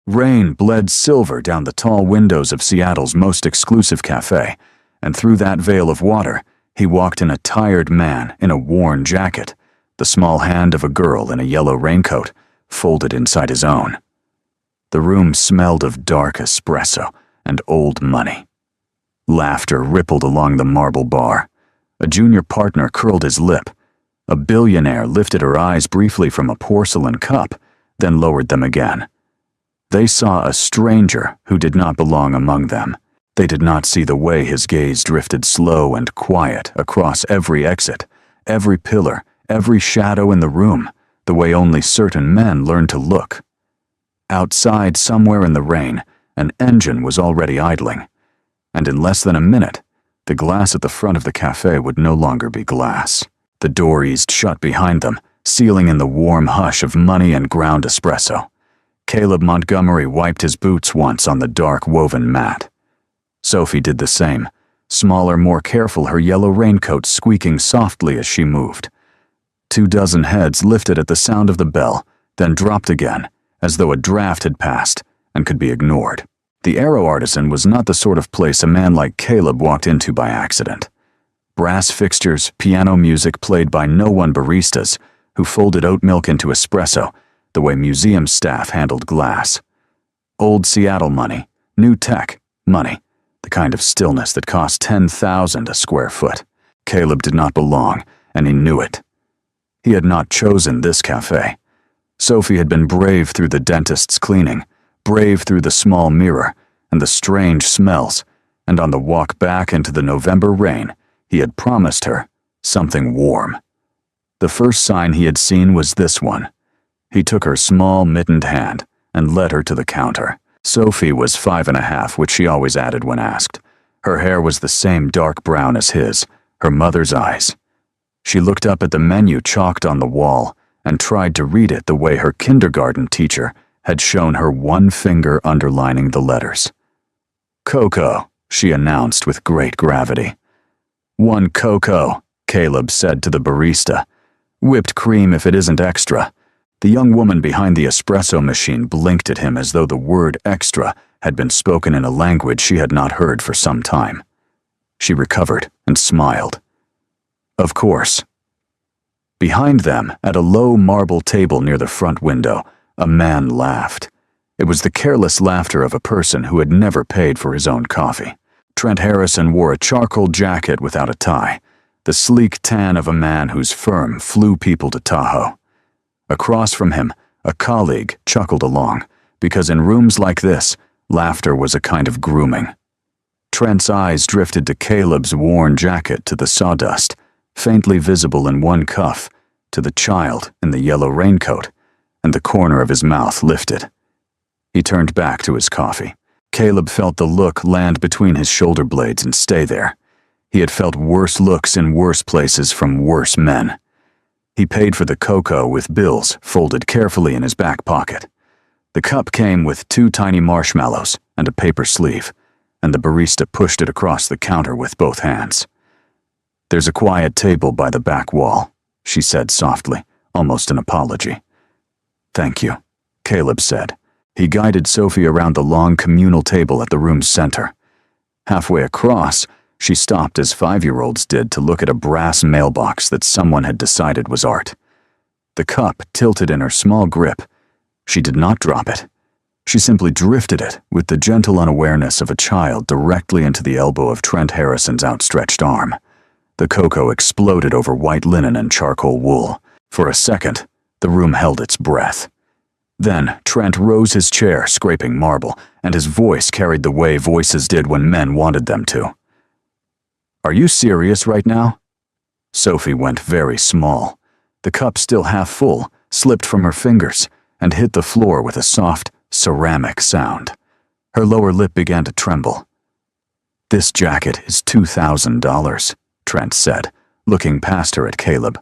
Rain bled silver down the tall windows of Seattle's most exclusive cafe, and through that veil of water, he walked in a tired man in a worn jacket, the small hand of a girl in a yellow raincoat, folded inside his own. The room smelled of dark espresso and old money. Laughter rippled along the marble bar. A junior partner curled his lip. A billionaire lifted her eyes briefly from a porcelain cup, then lowered them again. They saw a stranger who did not belong among them. They did not see the way his gaze drifted slow and quiet across every exit, every pillar, every shadow in the room, the way only certain men learn to look. Outside, somewhere in the rain, an engine was already idling, and in less than a minute, the glass at the front of the cafe would no longer be glass. The door eased shut behind them, sealing in the warm hush of money and ground espresso. Caleb Montgomery wiped his boots once on the dark woven mat. Sophie did the same, smaller, more careful, her yellow raincoat squeaking softly as she moved. 24 heads lifted at the sound of the bell, then dropped again, as though a draft had passed and could be ignored. The Arrow Artisan was not the sort of place a man like Caleb walked into by accident. Brass fixtures, piano music played by no-one baristas who folded oat milk into espresso, the way museum staff handled glass. Old Seattle money, new tech money, the kind of stillness that cost $10,000 a square foot. Caleb did not belong, and he knew it. He had not chosen this cafe. Sophie had been brave through the dentist's cleaning, brave through the small mirror and the strange smells, and on the walk back into the November rain, he had promised her something warm. The first sign he had seen was this one. He took her small, mittened hand and led her to the counter. Sophie was 5.5, which she always added when asked. Her hair was the same dark brown as his, her mother's eyes. She looked up at the menu chalked on the wall and tried to read it the way her kindergarten teacher had shown her one finger underlining the letters. "Cocoa," she announced with great gravity. "One cocoa," Caleb said to the barista. "Whipped cream if it isn't extra." The young woman behind the espresso machine blinked at him as though the word extra had been spoken in a language she had not heard for some time. She recovered and smiled. Of course. Behind them, at a low marble table near the front window, a man laughed. It was the careless laughter of a person who had never paid for his own coffee. Trent Harrison wore a charcoal jacket without a tie, the sleek tan of a man whose firm flew people to Tahoe. Across from him, a colleague chuckled along, because in rooms like this, laughter was a kind of grooming. Trent's eyes drifted to Caleb's worn jacket, to the sawdust, faintly visible in one cuff, to the child in the yellow raincoat, and the corner of his mouth lifted. He turned back to his coffee. Caleb felt the look land between his shoulder blades and stay there. He had felt worse looks in worse places from worse men. He paid for the cocoa with bills folded carefully in his back pocket. The cup came with 2 tiny marshmallows and a paper sleeve, and the barista pushed it across the counter with both hands. "There's a quiet table by the back wall," she said softly, almost an apology. "Thank you," Caleb said. He guided Sophie around the long communal table at the room's center. Halfway across, she stopped as 5-year-olds did to look at a brass mailbox that someone had decided was art. The cup tilted in her small grip. She did not drop it. She simply drifted it with the gentle unawareness of a child directly into the elbow of Trent Harrison's outstretched arm. The cocoa exploded over white linen and charcoal wool. For a second, the room held its breath. Then Trent rose his chair, scraping marble, and his voice carried the way voices did when men wanted them to. "Are you serious right now?" Sophie went very small. The cup, still half full, slipped from her fingers and hit the floor with a soft, ceramic sound. Her lower lip began to tremble. "This jacket is $2,000, Trent said, looking past her at Caleb.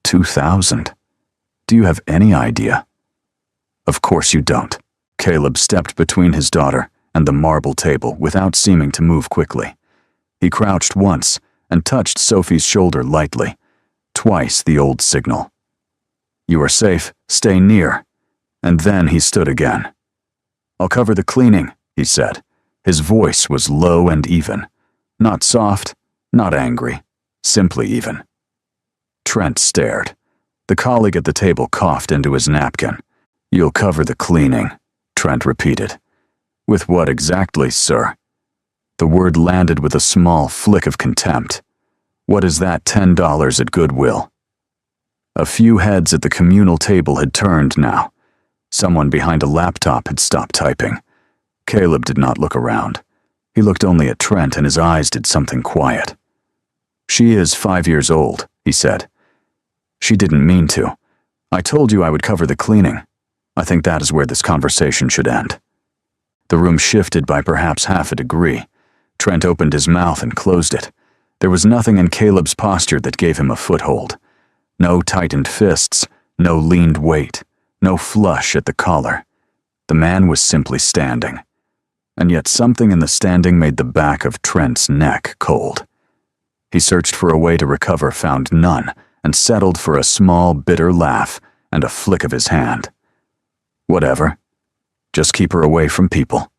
$2,000? Do you have any idea?" "Of course you don't." Caleb stepped between his daughter and the marble table without seeming to move quickly. He crouched once and touched Sophie's shoulder lightly, twice the old signal. "You are safe, stay near." And then he stood again. I'll cover the cleaning, he said. His voice was low and even. Not soft, not angry, simply even. Trent stared. The colleague at the table coughed into his napkin. You'll cover the cleaning, Trent repeated. With what exactly, sir? The word landed with a small flick of contempt. What is that $10 at Goodwill? A few heads at the communal table had turned now. Someone behind a laptop had stopped typing. Caleb did not look around. He looked only at Trent, and his eyes did something quiet. She is 5 years old, he said. She didn't mean to. I told you I would cover the cleaning. I think that is where this conversation should end. The room shifted by perhaps half a degree. Trent opened his mouth and closed it. There was nothing in Caleb's posture that gave him a foothold. No tightened fists, no leaned weight, no flush at the collar. The man was simply standing. And yet something in the standing made the back of Trent's neck cold. He searched for a way to recover, found none, and settled for a small, bitter laugh and a flick of his hand. Whatever. Just keep her away from people.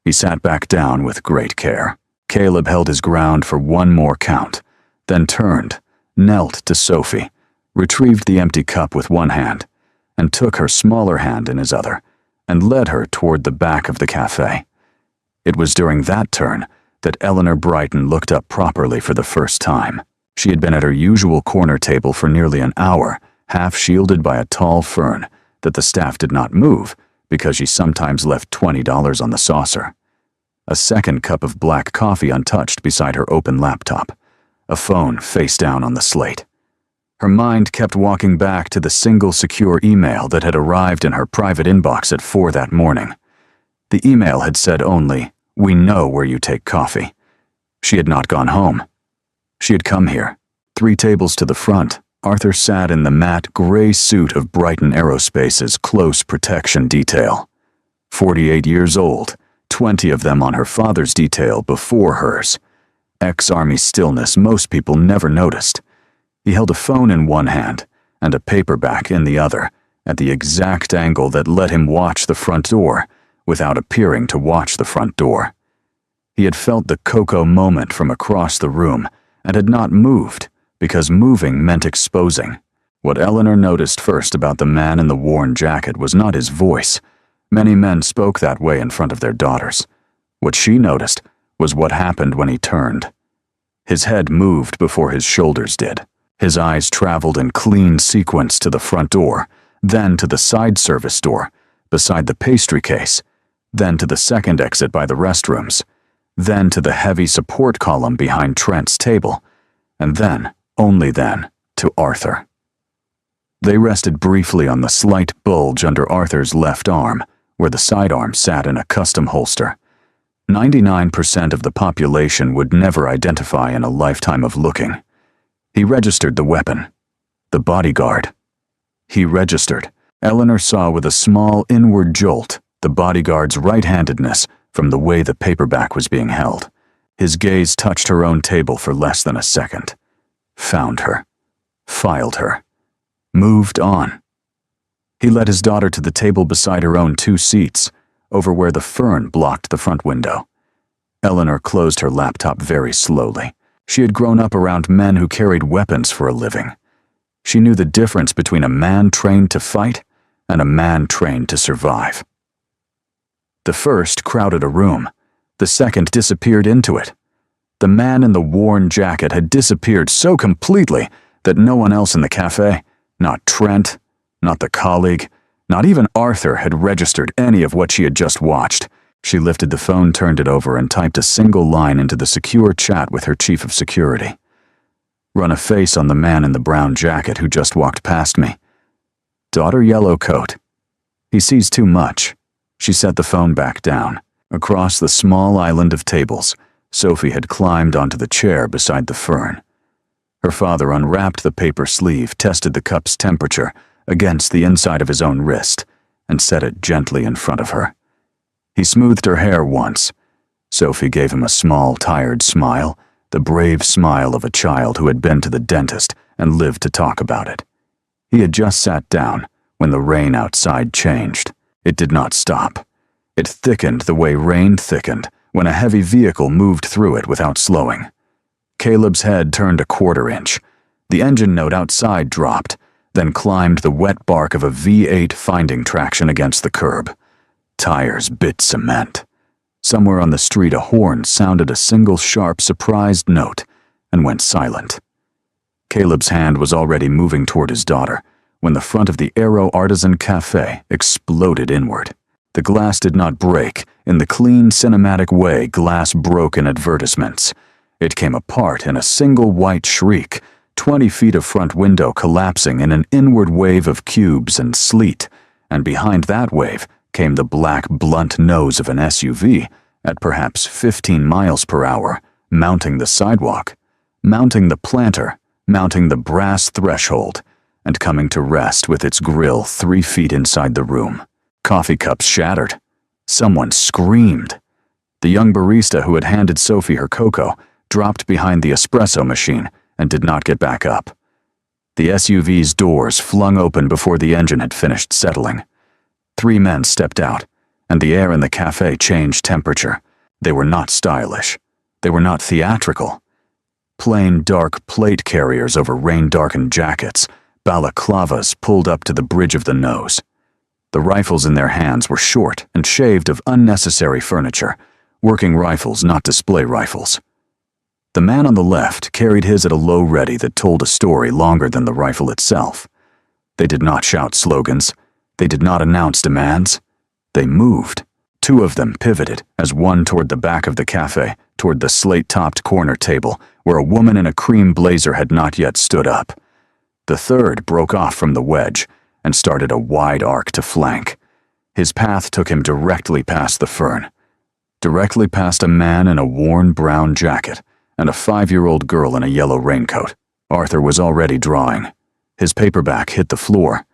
He sat back down with great care. Caleb held his ground for one more count, then turned, knelt to Sophie, retrieved the empty cup with one hand, and took her smaller hand in his other, and led her toward the back of the cafe. It was during that turn that Eleanor Brighton looked up properly for the first time. She had been at her usual corner table for nearly an hour, half shielded by a tall fern that the staff did not move because she sometimes left $20 on the saucer. A second cup of black coffee untouched beside her open laptop, a phone face down on the slate. Her mind kept walking back to the single secure email that had arrived in her private inbox at 4 that morning. The email had said only, "We know where you take coffee." She had not gone home. She had come here. 3 tables to the front, Arthur sat in the matte gray suit of Brighton Aerospace's close protection detail. 48 years old, 20 of them on her father's detail before hers. Ex-Army stillness most people never noticed. He held a phone in one hand and a paperback in the other, at the exact angle that let him watch the front door without appearing to watch the front door. He had felt the Coco moment from across the room and had not moved because moving meant exposing. What Eleanor noticed first about the man in the worn jacket was not his voice. Many men spoke that way in front of their daughters. What she noticed was what happened when he turned. His head moved before his shoulders did. His eyes traveled in clean sequence to the front door, then to the side service door, beside the pastry case, then to the second exit by the restrooms, then to the heavy support column behind Trent's table, and then, only then, to Arthur. They rested briefly on the slight bulge under Arthur's left arm, where the sidearm sat in a custom holster. 99% of the population would never identify in a lifetime of looking. He registered the weapon. The bodyguard. He registered. Eleanor saw with a small inward jolt the bodyguard's right-handedness from the way the paperback was being held. His gaze touched her own table for less than a second. Found her. Filed her. Moved on. He led his daughter to the table beside her own 2 seats, over where the fern blocked the front window. Eleanor closed her laptop very slowly. She had grown up around men who carried weapons for a living. She knew the difference between a man trained to fight and a man trained to survive. The first crowded a room. The second disappeared into it. The man in the worn jacket had disappeared so completely that no one else in the cafe, not Trent, not the colleague, not even Arthur, had registered any of what she had just watched. She lifted the phone, turned it over, and typed a single line into the secure chat with her chief of security. Run a face on the man in the brown jacket who just walked past me. Daughter yellow coat. He sees too much. She set the phone back down. Across the small island of tables, Sophie had climbed onto the chair beside the fern. Her father unwrapped the paper sleeve, tested the cup's temperature against the inside of his own wrist, and set it gently in front of her. He smoothed her hair once. Sophie gave him a small, tired smile, the brave smile of a child who had been to the dentist and lived to talk about it. He had just sat down when the rain outside changed. It did not stop. It thickened the way rain thickened when a heavy vehicle moved through it without slowing. Caleb's head turned a quarter inch. The engine note outside dropped, then climbed the wet bark of a V8 finding traction against the curb. Tires bit cement. Somewhere on the street, a horn sounded a single sharp, surprised note and went silent. Caleb's hand was already moving toward his daughter when the front of the Aero Artisan Café exploded inward. The glass did not break in the clean, cinematic way glass broke in advertisements. It came apart in a single white shriek, 20 feet of front window collapsing in an inward wave of cubes and sleet, and behind that wave came the black, blunt nose of an SUV at perhaps 15 miles per hour, mounting the sidewalk, mounting the planter, mounting the brass threshold, and coming to rest with its grill 3 feet inside the room. Coffee cups shattered. Someone screamed. The young barista who had handed Sophie her cocoa dropped behind the espresso machine and did not get back up. The SUV's doors flung open before the engine had finished settling. 3 men stepped out, and the air in the cafe changed temperature. They were not stylish. They were not theatrical. Plain dark plate carriers over rain-darkened jackets, balaclavas pulled up to the bridge of the nose. The rifles in their hands were short and shaved of unnecessary furniture, working rifles, not display rifles. The man on the left carried his at a low ready that told a story longer than the rifle itself. They did not shout slogans. They did not announce demands. They moved. 2 of them pivoted as one toward the back of the cafe, toward the slate-topped corner table, where a woman in a cream blazer had not yet stood up. The third broke off from the wedge and started a wide arc to flank. His path took him directly past the fern, directly past a man in a worn brown jacket and a 5-year-old girl in a yellow raincoat. Arthur was already drawing. His paperback hit the floor.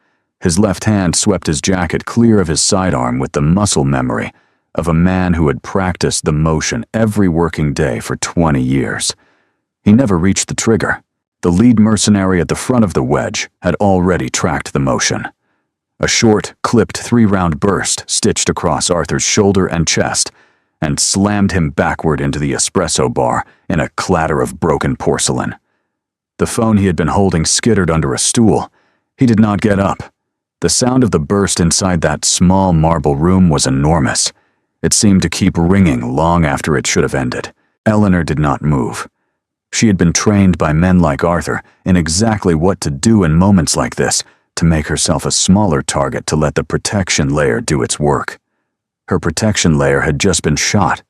His left hand swept his jacket clear of his sidearm with the muscle memory of a man who had practiced the motion every working day for 20 years. He never reached the trigger. The lead mercenary at the front of the wedge had already tracked the motion. A short, clipped 3-round burst stitched across Arthur's shoulder and chest and slammed him backward into the espresso bar in a clatter of broken porcelain. The phone he had been holding skittered under a stool. He did not get up. The sound of the burst inside that small marble room was enormous. It seemed to keep ringing long after it should have ended. Eleanor did not move. She had been trained by men like Arthur in exactly what to do in moments like this, to make herself a smaller target to let the protection layer do its work. Her protection layer had just been shot.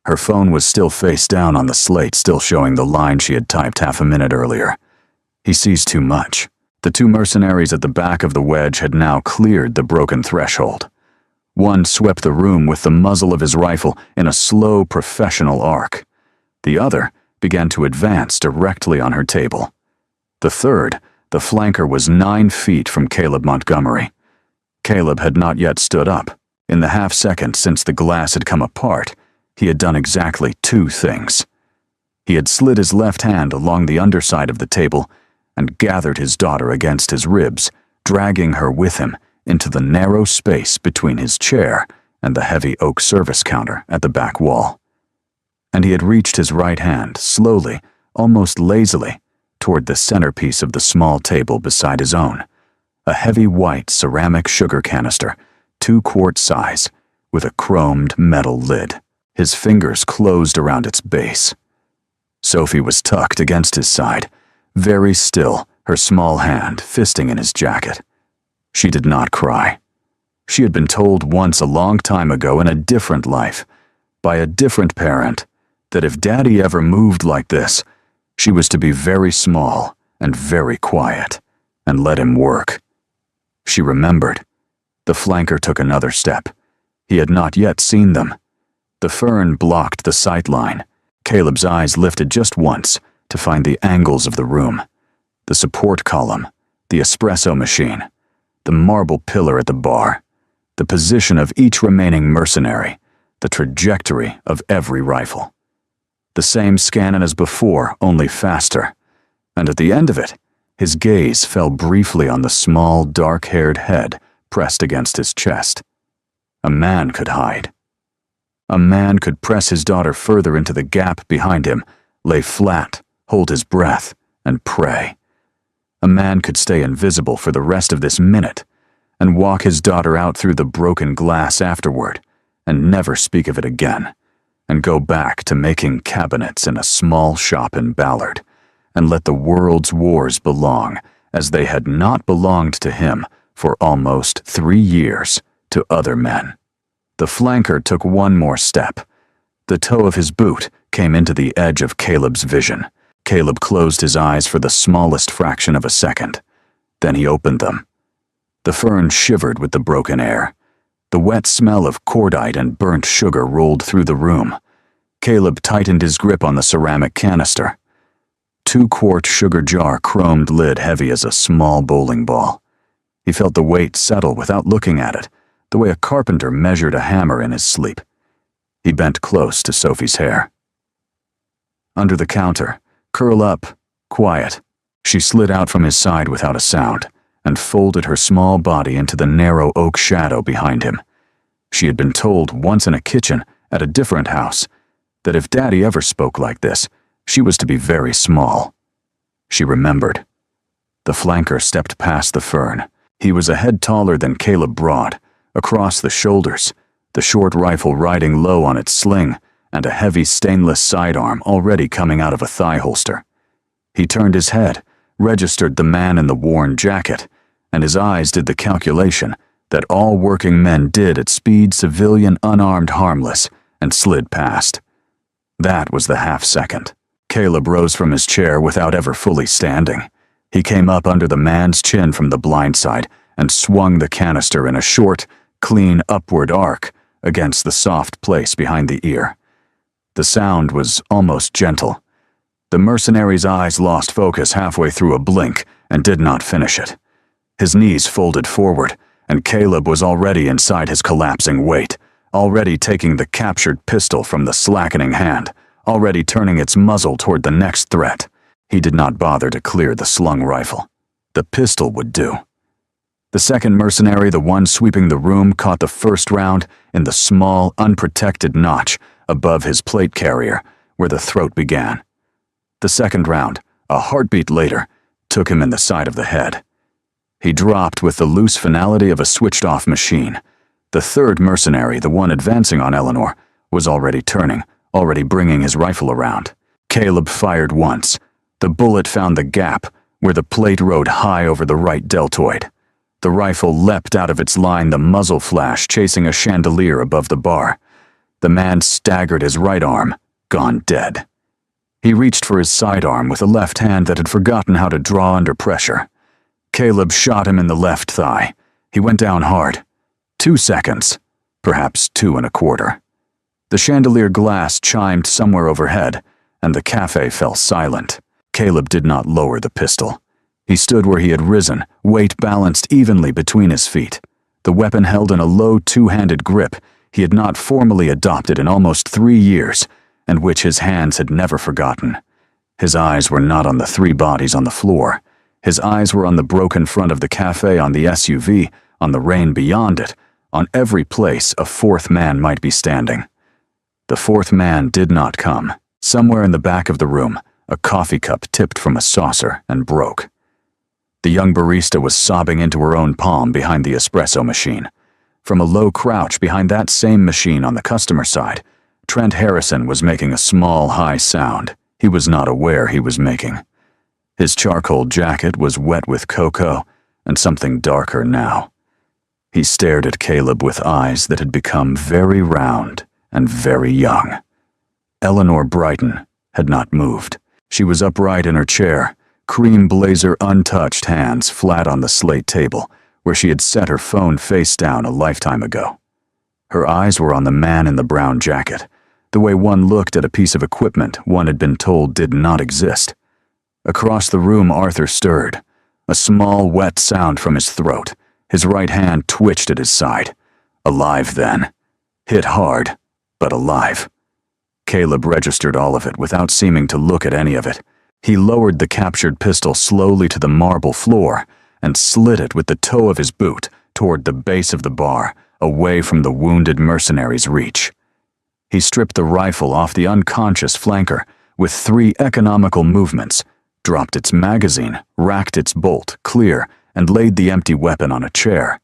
Her phone was still face down on the slate, still showing the line she had typed half a minute earlier. He sees too much. The 2 mercenaries at the back of the wedge had now cleared the broken threshold. One swept the room with the muzzle of his rifle in a slow, professional arc. The other began to advance directly on her table. The third, the flanker, was 9 feet from Caleb Montgomery. Caleb had not yet stood up. In the half-second since the glass had come apart, he had done exactly 2 things. He had slid his left hand along the underside of the table and gathered his daughter against his ribs, dragging her with him into the narrow space between his chair and the heavy oak service counter at the back wall. And he had reached his right hand slowly, almost lazily, toward the centerpiece of the small table beside his own, a heavy white ceramic sugar canister, 2-quart size, with a chromed metal lid. His fingers closed around its base. Sophie was tucked against his side, very still, her small hand fisting in his jacket. She did not cry. She had been told once a long time ago in a different life, by a different parent, that if Daddy ever moved like this, she was to be very small and very quiet, and let him work. She remembered. The flanker took another step. He had not yet seen them. The fern blocked the sight line. Caleb's eyes lifted just once to find the angles of the room, the support column, the espresso machine, the marble pillar at the bar, the position of each remaining mercenary, the trajectory of every rifle. The same scanning as before, only faster. And at the end of it, his gaze fell briefly on the small, dark-haired head pressed against his chest. A man could hide. A man could press his daughter further into the gap behind him, lay flat, hold his breath, and pray. A man could stay invisible for the rest of this minute and walk his daughter out through the broken glass afterward and never speak of it again, and go back to making cabinets in a small shop in Ballard and let the world's wars belong, as they had not belonged to him for almost 3 years, to other men. The flanker took one more step. The toe of his boot came into the edge of Caleb's vision. Caleb closed his eyes for the smallest fraction of a second. Then he opened them. The fern shivered with the broken air. The wet smell of cordite and burnt sugar rolled through the room. Caleb tightened his grip on the ceramic canister. 2-quart sugar jar, chromed lid heavy as a small bowling ball. He felt the weight settle without looking at it, the way a carpenter measured a hammer in his sleep. He bent close to Sophie's hair. Under the counter, curl up, quiet. She slid out from his side without a sound and folded her small body into the narrow oak shadow behind him. She had been told once in a kitchen at a different house that if Daddy ever spoke like this, she was to be very small. She remembered. The flanker stepped past the fern. He was a head taller than Caleb Broad, across the shoulders, the short rifle riding low on its sling, and a heavy stainless sidearm already coming out of a thigh holster. He turned his head, registered the man in the worn jacket, and his eyes did the calculation that all working men did at speed, civilian, unarmed, harmless, and slid past. That was the half-second. Caleb rose from his chair without ever fully standing. He came up under the man's chin from the blind side and swung the canister in a short, clean upward arc against the soft place behind the ear. The sound was almost gentle. The mercenary's eyes lost focus halfway through a blink and did not finish it. His knees folded forward, and Caleb was already inside his collapsing weight, already taking the captured pistol from the slackening hand, already turning its muzzle toward the next threat. He did not bother to clear the slung rifle. The pistol would do. The second mercenary, the one sweeping the room, caught the first round in the small, unprotected notch above his plate carrier, where the throat began. The second round, a heartbeat later, took him in the side of the head. He dropped with the loose finality of a switched-off machine. The third mercenary, the one advancing on Eleanor, was already turning, already bringing his rifle around. Caleb fired once. The bullet found the gap, where the plate rode high over the right deltoid. The rifle leapt out of its line, the muzzle flash chasing a chandelier above the bar. The man staggered, his right arm, gone dead. He reached for his sidearm with a left hand that had forgotten how to draw under pressure. Caleb shot him in the left thigh. He went down hard. 2 seconds, perhaps 2 1/4. The chandelier glass chimed somewhere overhead, and the cafe fell silent. Caleb did not lower the pistol. He stood where he had risen, weight balanced evenly between his feet, the weapon held in a low 2-handed grip he had not formally adopted in almost 3 years, and which his hands had never forgotten. His eyes were not on the 3 bodies on the floor. His eyes were on the broken front of the cafe, on the SUV, on the rain beyond it, on every place a 4th man might be standing. The 4th man did not come. Somewhere in the back of the room, a coffee cup tipped from a saucer and broke. The young barista was sobbing into her own palm behind the espresso machine. From a low crouch behind that same machine on the customer side, Trent Harrison was making a small, high sound he was not aware he was making. His charcoal jacket was wet with cocoa and something darker now. He stared at Caleb with eyes that had become very round and very young. Eleanor Brighton had not moved. She was upright in her chair, cream blazer untouched, hands flat on the slate table where she had set her phone face down a lifetime ago. Her eyes were on the man in the brown jacket, the way one looked at a piece of equipment one had been told did not exist. Across the room, Arthur stirred, a small, wet sound from his throat. His right hand twitched at his side. Alive then. Hit hard, but alive. Caleb registered all of it without seeming to look at any of it. He lowered the captured pistol slowly to the marble floor and slid it with the toe of his boot toward the base of the bar, away from the wounded mercenary's reach. He stripped the rifle off the unconscious flanker with 3 economical movements, dropped its magazine, racked its bolt clear, and laid the empty weapon on a chair.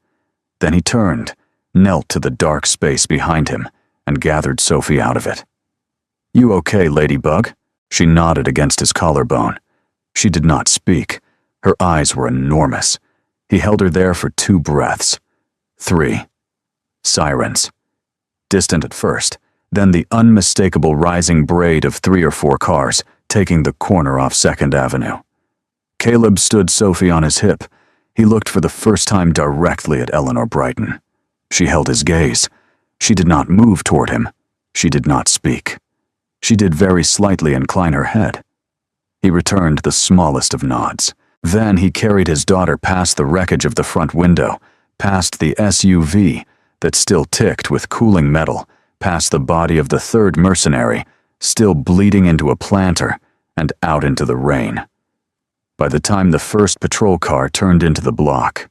Then he turned, knelt to the dark space behind him, and gathered Sophie out of it. "You okay, Ladybug?" She nodded against his collarbone. She did not speak. Her eyes were enormous. He held her there for 2 breaths. 3. Sirens. Distant at first, then the unmistakable rising braid of 3 or 4 cars, taking the corner off 2nd Avenue. Caleb stood Sophie on his hip. He looked for the first time directly at Eleanor Brighton. She held his gaze. She did not move toward him. She did not speak. She did very slightly incline her head. He returned the smallest of nods. Then he carried his daughter past the wreckage of the front window, past the SUV that still ticked with cooling metal, past the body of the 3rd mercenary, still bleeding into a planter, and out into the rain. By the time the first patrol car turned into the block,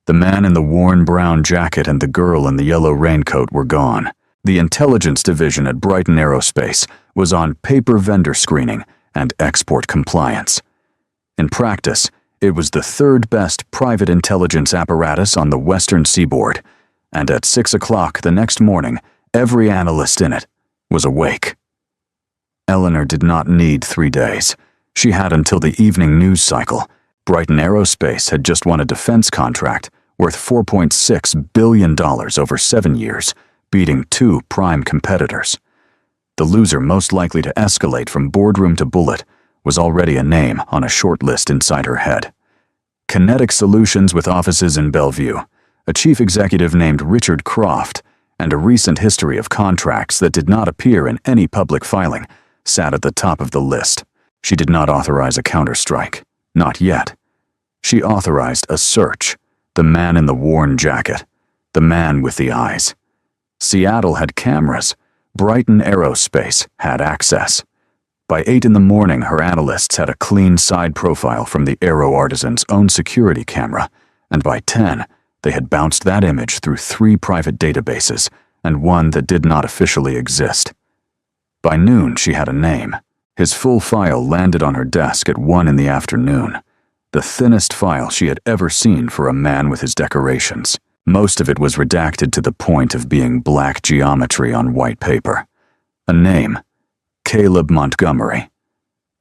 the man in the worn brown jacket and the girl in the yellow raincoat were gone. The intelligence division at Brighton Aerospace was on paper vendor screening and export compliance. In practice, it was the 3rd best private intelligence apparatus on the western seaboard, and at 6 o'clock the next morning, every analyst in it was awake. Eleanor did not need 3 days. She had until the evening news cycle. Brighton Aerospace had just won a defense contract worth $4.6 billion over 7 years, beating 2 prime competitors. The loser most likely to escalate from boardroom to bullet was already a name on a short list inside her head. Kinetic Solutions with offices in Bellevue, a chief executive named Richard Croft, and a recent history of contracts that did not appear in any public filing, sat at the top of the list. She did not authorize a counterstrike. Not yet. She authorized a search. The man in the worn jacket. The man with the eyes. Seattle had cameras. Brighton Aerospace had access. By 8 in the morning, her analysts had a clean side profile from the Aero Artisan's own security camera, and by 10, they had bounced that image through 3 private databases and 1 that did not officially exist. By noon, she had a name. His full file landed on her desk at 1 in the afternoon. The thinnest file she had ever seen for a man with his decorations. Most of it was redacted to the point of being black geometry on white paper. A name, Caleb Montgomery.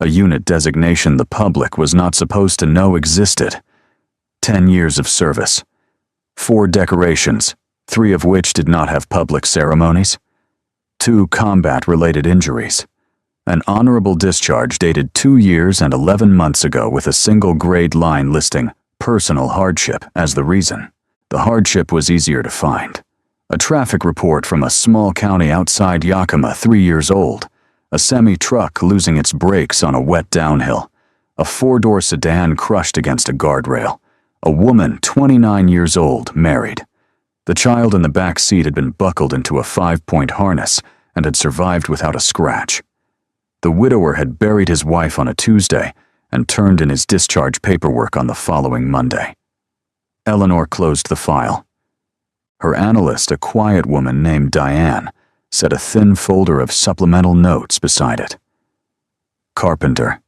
A unit designation the public was not supposed to know existed. 10 years of service. 4 decorations, 3 of which did not have public ceremonies. 2 combat-related injuries. An honorable discharge dated 2 years and 11 months ago with a single grade line listing personal hardship as the reason. The hardship was easier to find. A traffic report from a small county outside Yakima 3 years old. A semi-truck losing its brakes on a wet downhill. A 4-door sedan crushed against a guardrail. A woman 29 years old, married. The child in the back seat had been buckled into a 5-point harness and had survived without a scratch. The widower had buried his wife on a Tuesday and turned in his discharge paperwork on the following Monday. Eleanor closed the file. Her analyst, a quiet woman named Diane, set a thin folder of supplemental notes beside it. Carpenter.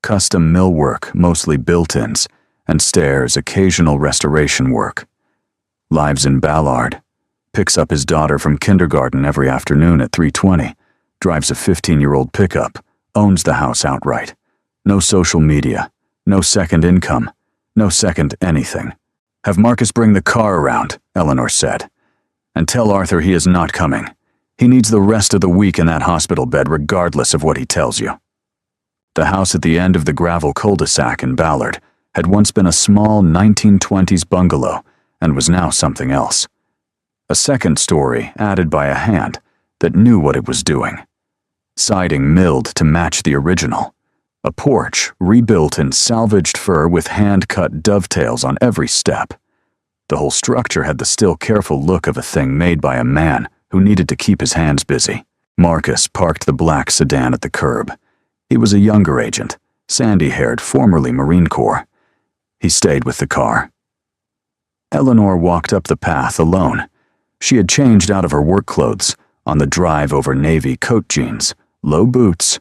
Custom millwork, mostly built-ins, and stairs, occasional restoration work. Lives in Ballard. Picks up his daughter from kindergarten every afternoon at 3:20. Drives a 15-year-old pickup. Owns the house outright. No social media. No second income. No second anything. "Have Marcus bring the car around," Eleanor said. "And tell Arthur he is not coming. He needs the rest of the week in that hospital bed regardless of what he tells you." The house at the end of the gravel cul-de-sac in Ballard had once been a small 1920s bungalow and was now something else. A second story added by a hand that knew what it was doing. Siding milled to match the original. A porch rebuilt in salvaged fir with hand-cut dovetails on every step. The whole structure had the still careful look of a thing made by a man who needed to keep his hands busy. Marcus parked the black sedan at the curb. He was a younger agent, sandy-haired, formerly Marine Corps. He stayed with the car. Eleanor walked up the path alone. She had changed out of her work clothes, on the drive over navy coat jeans, low boots,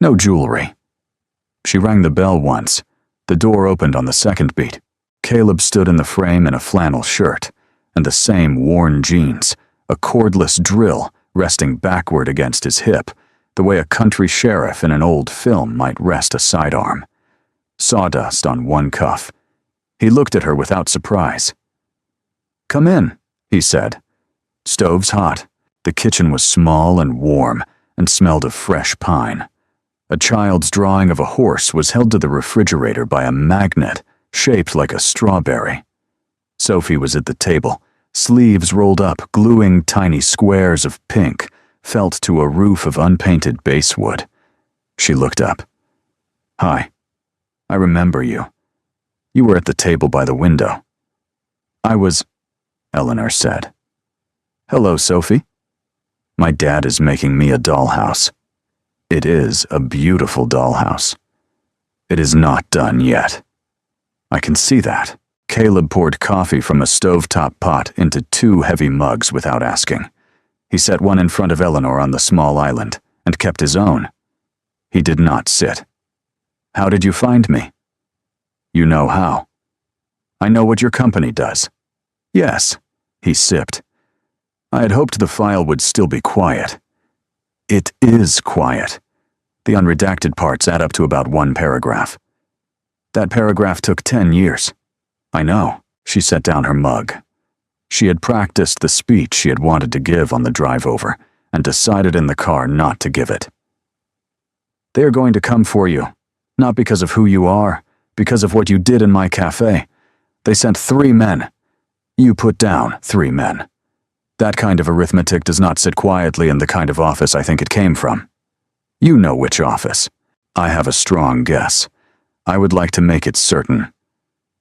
no jewelry. She rang the bell once. The door opened on the second beat. Caleb stood in the frame in a flannel shirt and the same worn jeans, a cordless drill resting backward against his hip, the way a country sheriff in an old film might rest a sidearm. Sawdust on one cuff. He looked at her without surprise. "Come in," he said. Stove's hot. The kitchen was small and warm and smelled of fresh pine. A child's drawing of a horse was held to the refrigerator by a magnet shaped like a strawberry. Sophie was at the table, sleeves rolled up, gluing tiny squares of pink, felt to a roof of unpainted basswood. She looked up. "Hi. I remember you. You were at the table by the window." "I was," Eleanor said. "Hello, Sophie. My dad is making me a dollhouse. It is a beautiful dollhouse. It is not done yet." "I can see that." Caleb poured coffee from a stovetop pot into 2 heavy mugs without asking. He set one in front of Eleanor on the small island and kept his own. He did not sit. "How did you find me?" "You know how." "I know what your company does." "Yes." He sipped. "I had hoped the file would still be quiet." "It is quiet. The unredacted parts add up to about 1 paragraph. That paragraph took 10 years. "I know." She set down her mug. She had practiced the speech she had wanted to give on the drive over and decided in the car not to give it. "They are going to come for you, not because of who you are, because of what you did in my cafe. They sent 3 men. You put down 3 men. That kind of arithmetic does not sit quietly in the kind of office I think it came from. You know which office. I have a strong guess. I would like to make it certain.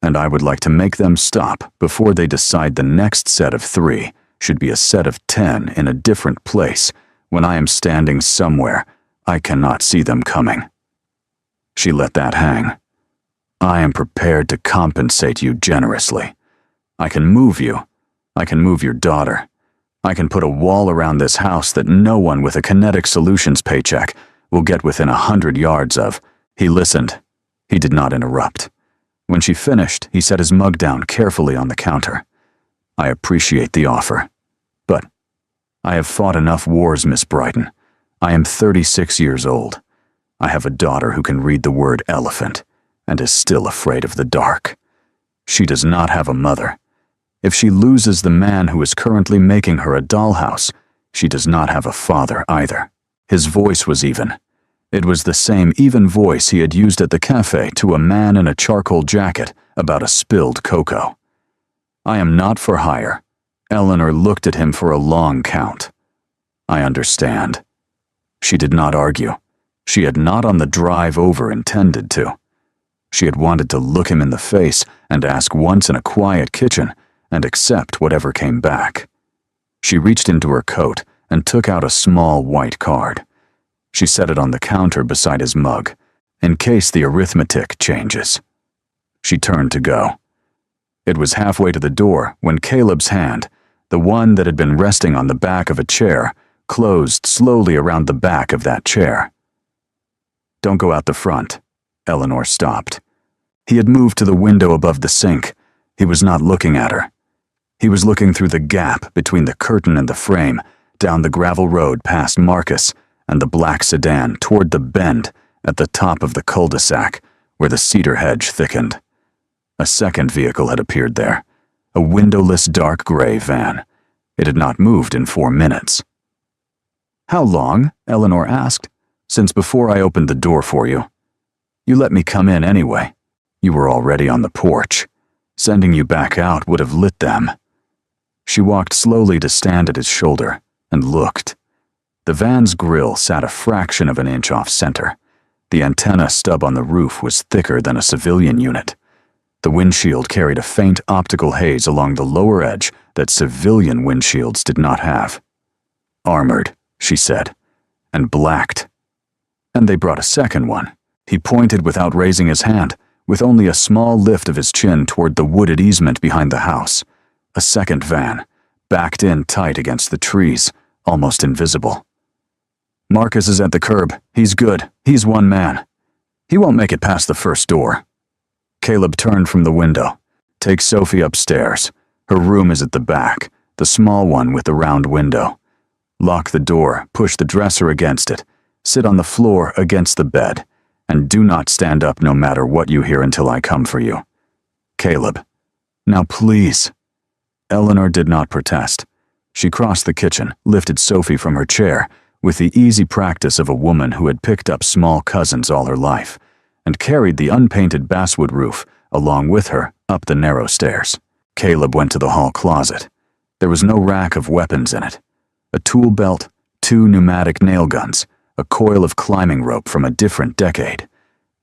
And I would like to make them stop before they decide the next set of 3 should be a set of 10 in a different place when I am standing somewhere I cannot see them coming." She let that hang. "I am prepared to compensate you generously. I can move you. I can move your daughter. I can put a wall around this house that no one with a Kinetic Solutions paycheck will get within 100 yards of." He listened. He did not interrupt. When she finished, he set his mug down carefully on the counter. "I appreciate the offer. But I have fought enough wars, Miss Brighton. I am 36 years old. I have a daughter who can read the word elephant and is still afraid of the dark. She does not have a mother. If she loses the man who is currently making her a dollhouse, she does not have a father either." His voice was even. It was the same even voice he had used at the cafe to a man in a charcoal jacket about a spilled cocoa. "I am not for hire." Eleanor looked at him for a long count. "I understand." She did not argue. She had not on the drive over intended to. She had wanted to look him in the face and ask once in a quiet kitchen and accept whatever came back. She reached into her coat and took out a small white card. She set it on the counter beside his mug, in case the arithmetic changes. She turned to go. It was halfway to the door when Caleb's hand, the one that had been resting on the back of a chair, closed slowly around the back of that chair. "Don't go out the front." Eleanor stopped. He had moved to the window above the sink. He was not looking at her. He was looking through the gap between the curtain and the frame, down the gravel road past Marcus and the black sedan toward the bend at the top of the cul-de-sac where the cedar hedge thickened. A second vehicle had appeared there, a windowless dark gray van. It had not moved in 4 minutes. "How long?" Eleanor asked. "Since before I opened the door for you. You let me come in anyway. You were already on the porch. Sending you back out would have lit them." She walked slowly to stand at his shoulder and looked. The van's grille sat a fraction of an inch off center. The antenna stub on the roof was thicker than a civilian unit. The windshield carried a faint optical haze along the lower edge that civilian windshields did not have. "Armored," she said, "and blacked." "And they brought a second one." He pointed without raising his hand, with only a small lift of his chin toward the wooded easement behind the house. A second van, backed in tight against the trees, almost invisible. "Marcus is at the curb. He's good. He's one man. He won't make it past the first door." Caleb turned from the window. "Take Sophie upstairs. Her room is at the back, the small one with the round window. Lock the door, push the dresser against it, sit on the floor against the bed, and do not stand up no matter what you hear until I come for you. Caleb. Now please." Eleanor did not protest. She crossed the kitchen, lifted Sophie from her chair, with the easy practice of a woman who had picked up small cousins all her life, and carried the unpainted basswood roof along with her up the narrow stairs. Caleb went to the hall closet. There was no rack of weapons in it. A tool belt, 2 pneumatic nail guns, a coil of climbing rope from a different decade,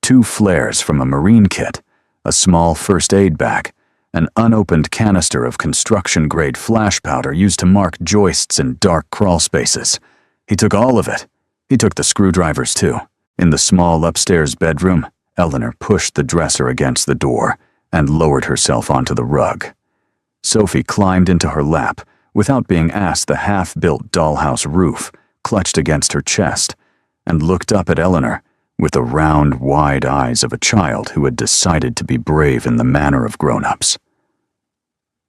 2 flares from a marine kit, a small first aid bag, an unopened canister of construction-grade flash powder used to mark joists in dark crawl spaces. He took all of it. He took the screwdrivers too. In the small upstairs bedroom, Eleanor pushed the dresser against the door and lowered herself onto the rug. Sophie climbed into her lap without being asked. The half-built dollhouse roof clutched against her chest and looked up at Eleanor with the round, wide eyes of a child who had decided to be brave in the manner of grown-ups.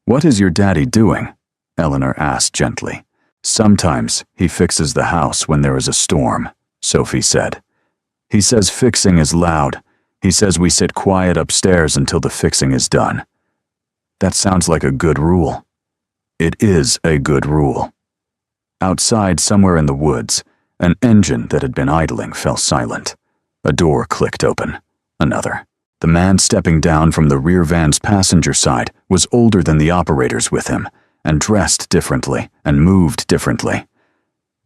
"What is your daddy doing?" Eleanor asked gently. "Sometimes he fixes the house when there is a storm," Sophie said. "He says fixing is loud. He says we sit quiet upstairs until the fixing is done." That sounds like a good rule. It is a good rule. Outside, somewhere in the woods, an engine that had been idling fell silent. A door clicked open. Another. The man stepping down from the rear van's passenger side was older than the operators with him, and dressed differently and moved differently.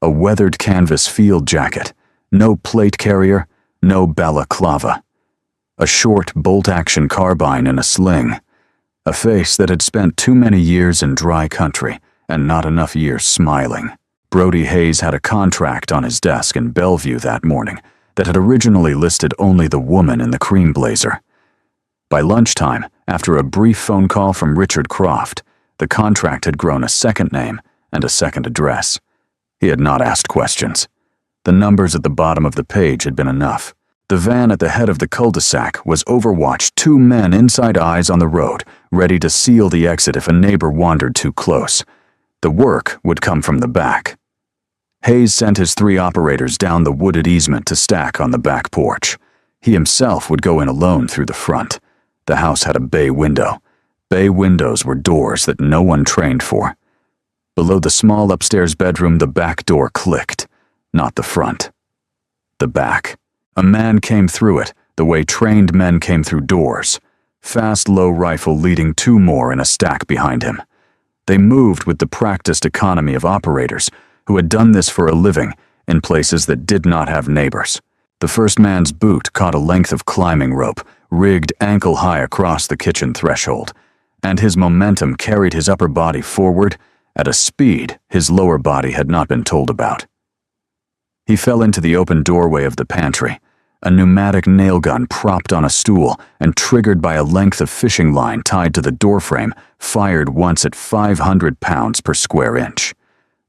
A weathered canvas field jacket, no plate carrier, no balaclava. A short bolt-action carbine in a sling. A face that had spent too many years in dry country and not enough years smiling. Brody Hayes had a contract on his desk in Bellevue that morning that had originally listed only the woman in the cream blazer. By lunchtime, after a brief phone call from Richard Croft, the contract had grown a second name and a second address. He had not asked questions. The numbers at the bottom of the page had been enough. The van at the head of the cul-de-sac was overwatched, 2 men inside eyes on the road, ready to seal the exit if a neighbor wandered too close. The work would come from the back. Hayes sent his 3 operators down the wooded easement to stack on the back porch. He himself would go in alone through the front. The house had a bay window. Bay windows were doors that no one trained for. Below the small upstairs bedroom, the back door clicked, not the front. The back. A man came through it, the way trained men came through doors. Fast, low rifle leading 2 more in a stack behind him. They moved with the practiced economy of operators who had done this for a living in places that did not have neighbors. The first man's boot caught a length of climbing rope, rigged ankle-high across the kitchen threshold, and his momentum carried his upper body forward at a speed his lower body had not been told about. He fell into the open doorway of the pantry, a pneumatic nail gun propped on a stool and triggered by a length of fishing line tied to the doorframe, fired once at 500 pounds per square inch.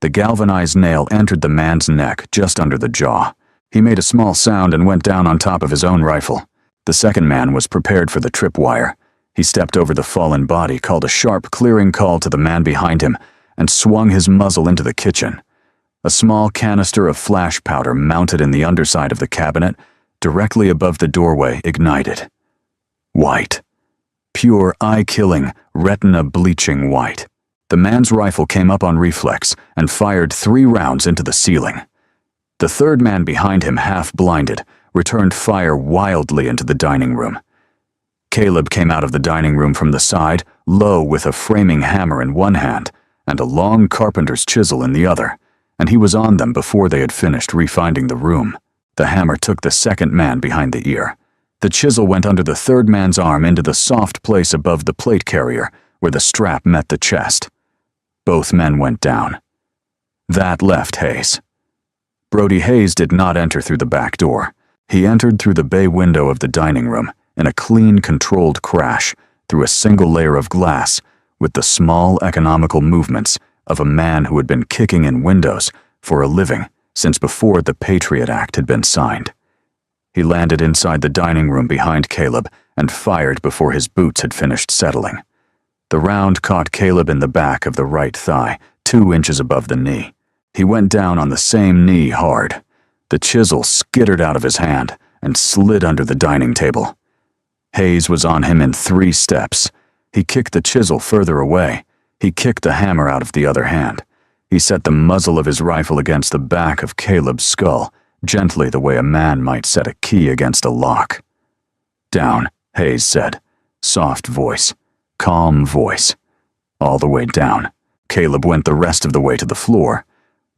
The galvanized nail entered the man's neck just under the jaw. He made a small sound and went down on top of his own rifle. The second man was prepared for the tripwire. He stepped over the fallen body, called a sharp clearing call to the man behind him, and swung his muzzle into the kitchen. A small canister of flash powder mounted in the underside of the cabinet, directly above the doorway, ignited. White. Pure, eye-killing, retina-bleaching white. The man's rifle came up on reflex and fired 3 rounds into the ceiling. The third man behind him, half-blinded, returned fire wildly into the dining room. Caleb came out of the dining room from the side, low with a framing hammer in one hand and a long carpenter's chisel in the other, and he was on them before they had finished refinding the room. The hammer took the second man behind the ear. The chisel went under the third man's arm into the soft place above the plate carrier, where the strap met the chest. Both men went down. That left Hayes. Brody Hayes did not enter through the back door. He entered through the bay window of the dining room, in a clean, controlled crash, through a single layer of glass, with the small, economical movements of a man who had been kicking in windows for a living since before the Patriot Act had been signed. He landed inside the dining room behind Caleb and fired before his boots had finished settling. The round caught Caleb in the back of the right thigh, 2 inches above the knee. He went down on the same knee hard. The chisel skittered out of his hand and slid under the dining table. Hayes was on him in 3 steps. He kicked the chisel further away. He kicked the hammer out of the other hand. He set the muzzle of his rifle against the back of Caleb's skull, gently the way a man might set a key against a lock. "Down," Hayes said. Soft voice. Calm voice. All the way down. Caleb went the rest of the way to the floor.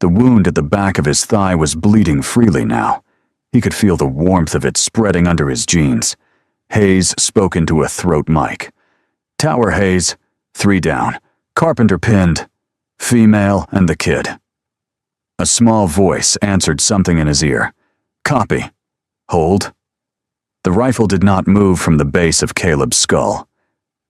The wound at the back of his thigh was bleeding freely now. He could feel the warmth of it spreading under his jeans. Hayes spoke into a throat mic. "Tower, Hayes. 3 down. Carpenter pinned. Female and the kid." A small voice answered something in his ear. "Copy. Hold." The rifle did not move from the base of Caleb's skull.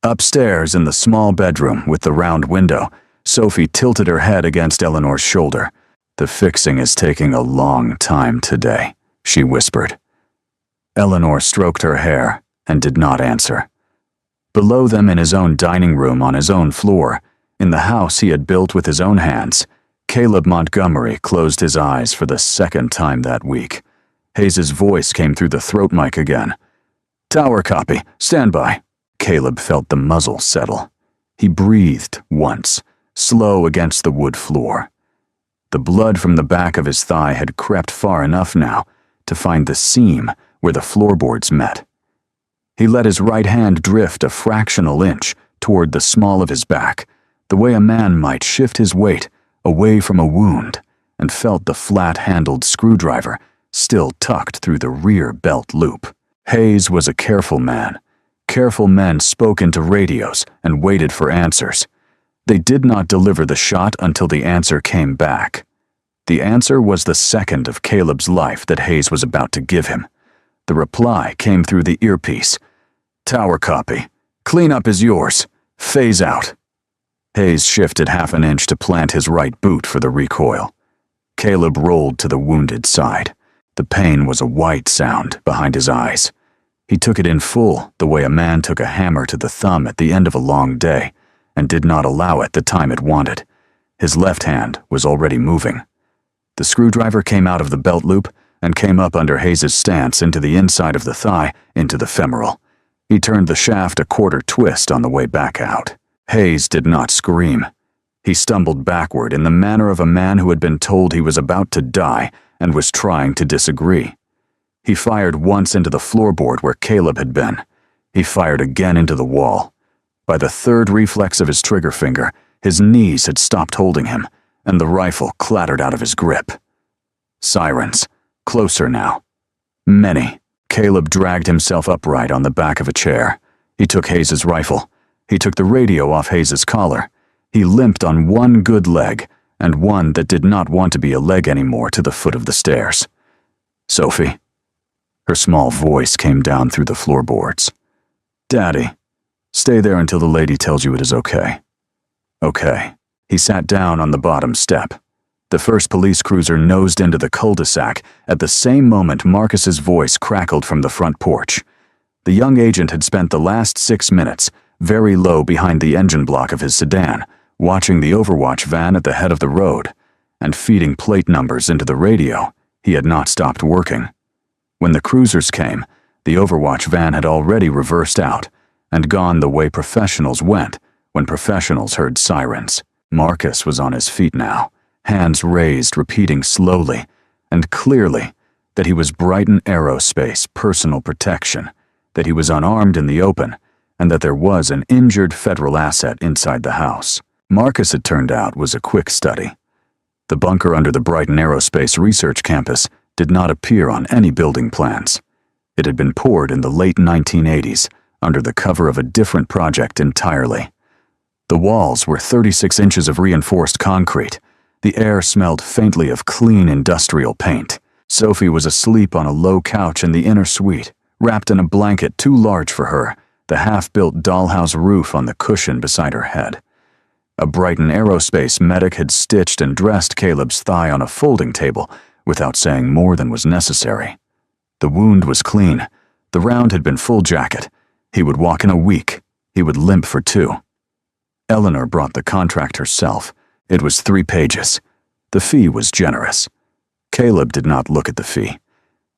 Upstairs in the small bedroom with the round window, Sophie tilted her head against Eleanor's shoulder. "The fixing is taking a long time today," she whispered. Eleanor stroked her hair and did not answer. Below them in his own dining room on his own floor, in the house he had built with his own hands, Caleb Montgomery closed his eyes for the 2nd time that week. Hayes's voice came through the throat mic again. "Tower copy. Stand by." Caleb felt the muzzle settle. He breathed once, slow against the wood floor. The blood from the back of his thigh had crept far enough now to find the seam where the floorboards met. He let his right hand drift a fractional inch toward the small of his back, the way a man might shift his weight away from a wound, and felt the flat-handled screwdriver still tucked through the rear belt loop. Hayes was a careful man. Careful men spoke into radios and waited for answers. They did not deliver the shot until the answer came back. The answer was the second of Caleb's life that Hayes was about to give him. The reply came through the earpiece. "Tower copy. Cleanup is yours. Phase out." Hayes shifted half an inch to plant his right boot for the recoil. Caleb rolled to the wounded side. The pain was a white sound behind his eyes. He took it in full, the way a man took a hammer to the thumb at the end of a long day, and did not allow it the time it wanted. His left hand was already moving. The screwdriver came out of the belt loop and came up under Hayes's stance into the inside of the thigh, into the femoral. He turned the shaft a quarter twist on the way back out. Hayes did not scream. He stumbled backward in the manner of a man who had been told he was about to die and was trying to disagree. He fired once into the floorboard where Caleb had been. He fired again into the wall. By the 3rd reflex of his trigger finger, his knees had stopped holding him, and the rifle clattered out of his grip. Sirens. Closer now. Many. Caleb dragged himself upright on the back of a chair. He took Hayes's rifle. He took the radio off Hayes's collar. He limped on one good leg, and one that did not want to be a leg anymore, to the foot of the stairs. "Sophie." Her small voice came down through the floorboards. "Daddy. Stay there until the lady tells you it is okay." "Okay." He sat down on the bottom step. The first police cruiser nosed into the cul-de-sac at the same moment Marcus's voice crackled from the front porch. The young agent had spent the last 6 minutes very low behind the engine block of his sedan, watching the Overwatch van at the head of the road, and feeding plate numbers into the radio. He had not stopped working. When the cruisers came, the Overwatch van had already reversed out and gone the way professionals went when professionals heard sirens. Marcus was on his feet now, hands raised, repeating slowly and clearly that he was Brighton Aerospace personal protection, that he was unarmed in the open, and that there was an injured federal asset inside the house. Marcus, it turned out, was a quick study. The bunker under the Brighton Aerospace Research Campus did not appear on any building plans. It had been poured in the late 1980s under the cover of a different project entirely. The walls were 36 inches of reinforced concrete. The air smelled faintly of clean industrial paint. Sophie was asleep on a low couch in the inner suite, wrapped in a blanket too large for her, the half-built dollhouse roof on the cushion beside her head. A Brighton Aerospace medic had stitched and dressed Caleb's thigh on a folding table without saying more than was necessary. The wound was clean. The round had been full jacket. He would walk in a week. He would limp for 2. Eleanor brought the contract herself. It was 3 pages. The fee was generous. Caleb did not look at the fee.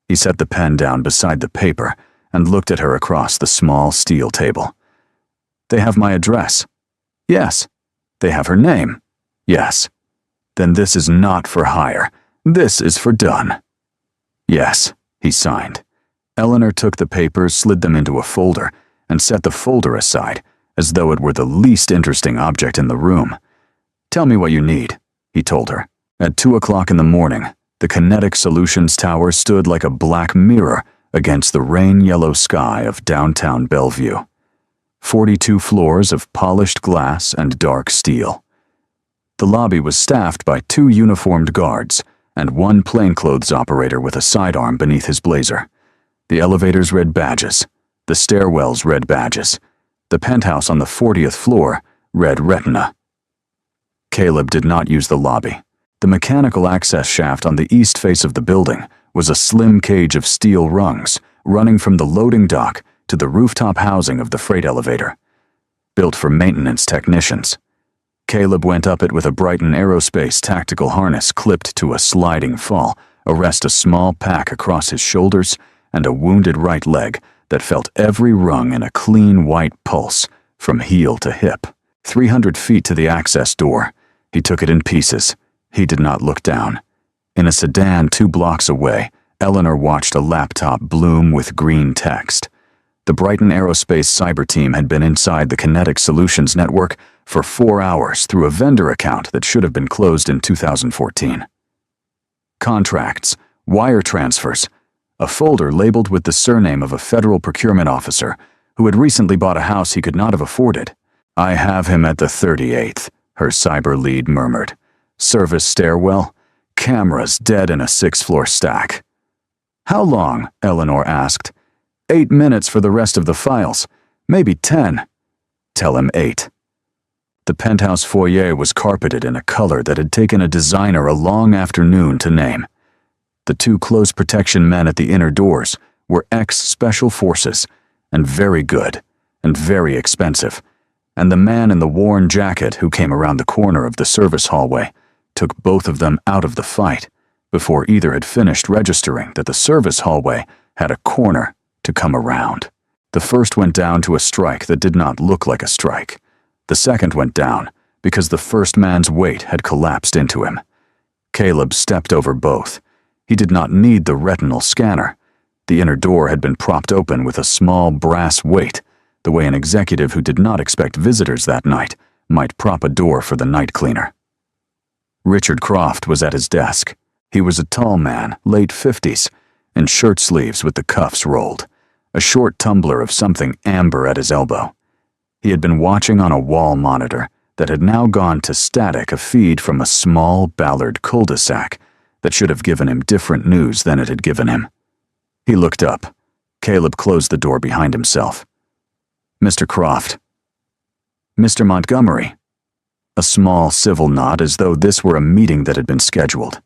He set the pen down beside the paper and looked at her across the small steel table. They have my address. Yes. They have her name. Yes. Then this is not for hire. This is for done. Yes, he signed. Eleanor took the papers, slid them into a folder, and set the folder aside, as though it were the least interesting object in the room. Tell me what you need, he told her. At 2 o'clock in the morning, the Kinetic Solutions Tower stood like a black mirror against the rain-yellow sky of downtown Bellevue. 42 floors of polished glass and dark steel. The lobby was staffed by 2 uniformed guards and 1 plainclothes operator with a sidearm beneath his blazer. The elevators read badges. The stairwells read badges. The penthouse on the 40th floor read retina. Caleb did not use the lobby. The mechanical access shaft on the east face of the building was a slim cage of steel rungs running from the loading dock to the rooftop housing of the freight elevator. Built for maintenance technicians. Caleb went up it with a Brighton Aerospace tactical harness clipped to a sliding fall, arrest a small pack across his shoulders and a wounded right leg that felt every rung in a clean white pulse from heel to hip. 300 feet to the access door. He took it in pieces. He did not look down. In a sedan 2 blocks away, Eleanor watched a laptop bloom with green text. The Brighton Aerospace cyber team had been inside the Kinetic Solutions network for 4 hours through a vendor account that should have been closed in 2014. Contracts, wire transfers, a folder labeled with the surname of a federal procurement officer who had recently bought a house he could not have afforded. I have him at the 38th, her cyber lead murmured. Service stairwell, cameras dead in a 6-floor stack. How long? Eleanor asked. 8 minutes for the rest of the files, maybe 10. Tell him 8. The penthouse foyer was carpeted in a color that had taken a designer a long afternoon to name. The 2 close protection men at the inner doors were ex-special forces, and very good, and very expensive, and the man in the worn jacket who came around the corner of the service hallway took both of them out of the fight before either had finished registering that the service hallway had a corner to come around. The first went down to a strike that did not look like a strike. The second went down because the first man's weight had collapsed into him. Caleb stepped over both. He did not need the retinal scanner. The inner door had been propped open with a small brass weight, the way an executive who did not expect visitors that night might prop a door for the night cleaner. Richard Croft was at his desk. He was a tall man, late 50s, in shirt sleeves with the cuffs rolled, a short tumbler of something amber at his elbow. He had been watching on a wall monitor that had now gone to static, a feed from a small Ballard cul-de-sac that should have given him different news than it had given him. He looked up. Caleb closed the door behind himself. Mr. Croft. Mr. Montgomery. A small civil nod as though this were a meeting that had been scheduled.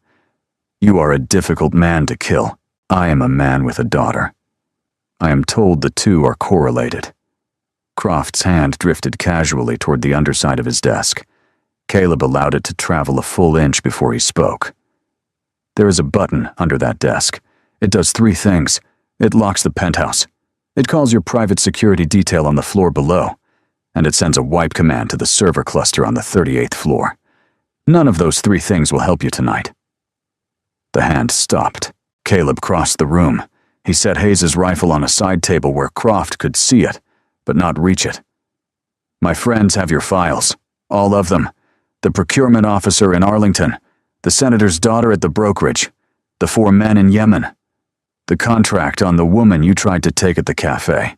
You are a difficult man to kill. I am a man with a daughter. I am told the 2 are correlated. Croft's hand drifted casually toward the underside of his desk. Caleb allowed it to travel a full inch before he spoke. There is a button under that desk. It does 3 things. It locks the penthouse. It calls your private security detail on the floor below. And it sends a wipe command to the server cluster on the 38th floor. None of those 3 things will help you tonight. The hand stopped. Caleb crossed the room. He set Hayes's rifle on a side table where Croft could see it, but not reach it. My friends have your files. All of them. The procurement officer in Arlington, the senator's daughter at the brokerage, the 4 men in Yemen, the contract on the woman you tried to take at the cafe,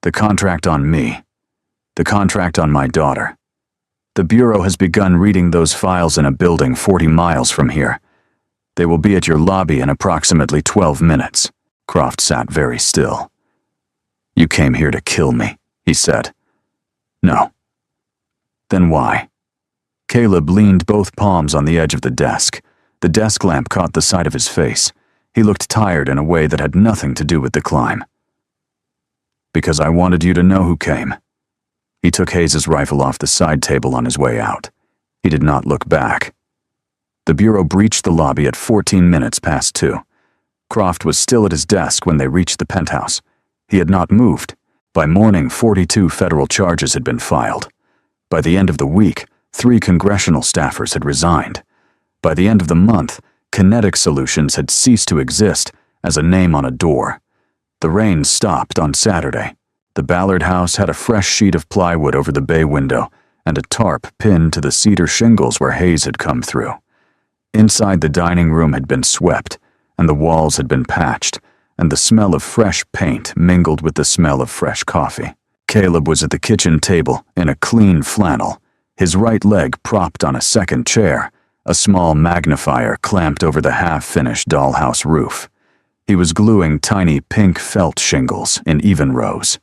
the contract on me, the contract on my daughter. The Bureau has begun reading those files in a building 40 miles from here. They will be at your lobby in approximately 12 minutes. Croft sat very still. You came here to kill me, he said. No. Then why? Caleb leaned both palms on the edge of the desk. The desk lamp caught the side of his face. He looked tired in a way that had nothing to do with the climb. "Because I wanted you to know who came." He took Hayes' rifle off the side table on his way out. He did not look back. The bureau breached the lobby at 14 minutes past 2. Croft was still at his desk when they reached the penthouse. He had not moved. By morning, 42 federal charges had been filed. By the end of the week, 3 congressional staffers had resigned. By the end of the month, Kinetic Solutions had ceased to exist as a name on a door. The rain stopped on Saturday. The Ballard house had a fresh sheet of plywood over the bay window and a tarp pinned to the cedar shingles where Hayes had come through. Inside, the dining room had been swept, and the walls had been patched, and the smell of fresh paint mingled with the smell of fresh coffee. Caleb was at the kitchen table in a clean flannel, his right leg propped on a second chair, a small magnifier clamped over the half-finished dollhouse roof. He was gluing tiny pink felt shingles in even rows.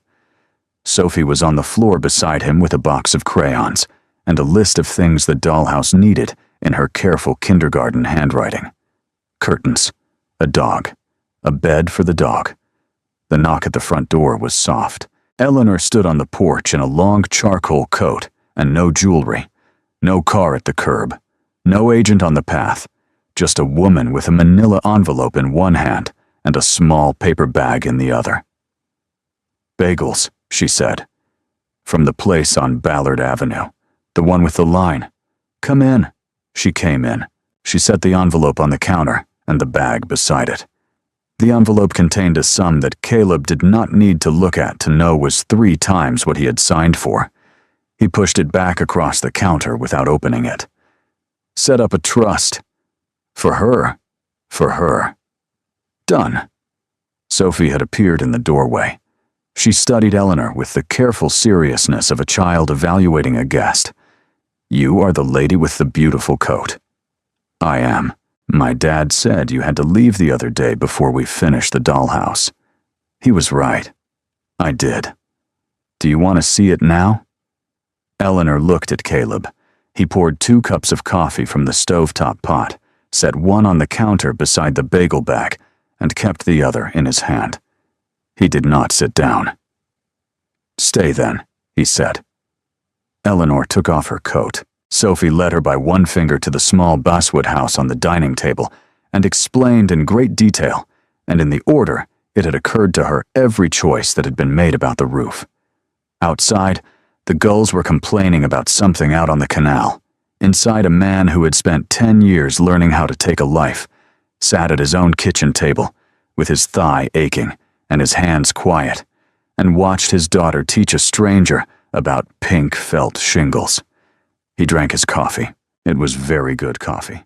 Sophie was on the floor beside him with a box of crayons and a list of things the dollhouse needed in her careful kindergarten handwriting. Curtains, a dog, a bed for the dog. The knock at the front door was soft. Eleanor stood on the porch in a long charcoal coat and no jewelry. No car at the curb. No agent on the path. Just a woman with a manila envelope in one hand and a small paper bag in the other. "Bagels," she said. From the place on Ballard Avenue, the one with the line. "Come in." She came in. She set the envelope on the counter and the bag beside it. The envelope contained a sum that Caleb did not need to look at to know was 3 times what he had signed for. He pushed it back across the counter without opening it. "Set up a trust. For her. For her." Done. Sophie had appeared in the doorway. She studied Eleanor with the careful seriousness of a child evaluating a guest. "You are the lady with the beautiful coat." "I am. My dad said you had to leave the other day before we finished the dollhouse." He was right. "I did. Do you want to see it now?" Eleanor looked at Caleb. He poured 2 cups of coffee from the stovetop pot, set one on the counter beside the bagel bag, and kept the other in his hand. He did not sit down. "Stay then," he said. Eleanor took off her coat. Sophie led her by one finger to the small basswood house on the dining table and explained in great detail, and in the order it had occurred to her, every choice that had been made about the roof. Outside, the gulls were complaining about something out on the canal. Inside, a man who had spent 10 years learning how to take a life sat at his own kitchen table, with his thigh aching and his hands quiet, and watched his daughter teach a stranger about pink felt shingles. He drank his coffee. It was very good coffee.